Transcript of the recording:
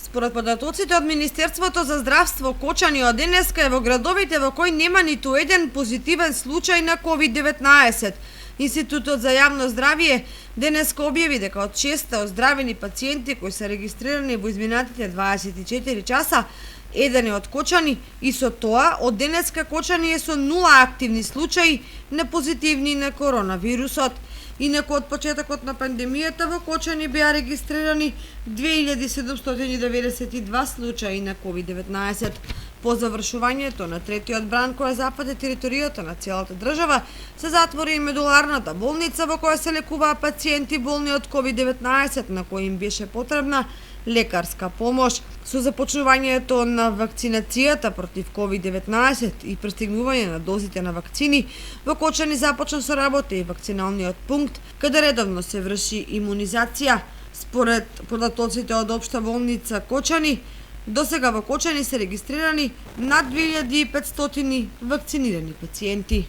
Според податоците од Министерството за здравство, Кочани од денеска е во градовите во кои нема ниту еден позитивен случај на COVID-19. Институтот за јавно здравје денеска објави дека од 6 оздравени пациенти кои се регистрирани во изминатите 24 часа, еден е од Кочани и со тоа од денеска Кочани е со 0 активни случаи на позитивни на коронавирусот. Инаку од почетокот на пандемијата во Кочани беа регистрирани 2792 случаи на COVID-19. По завршувањето на третиот бран која западе територијата на целата држава, се затвори и медуларната болница во која се лекуваа пациенти болни од COVID-19 на кои им беше потребна лекарска помош. Со започнувањето на вакцинацијата против COVID-19 и пристигнување на дозите на вакцини, во Кочани започна со работа и вакциналниот пункт, каде редовно се врши имунизација. Според податоците од Општа болница Кочани, досега во Кочани се регистрирани над 2500 вакцинирани пациенти.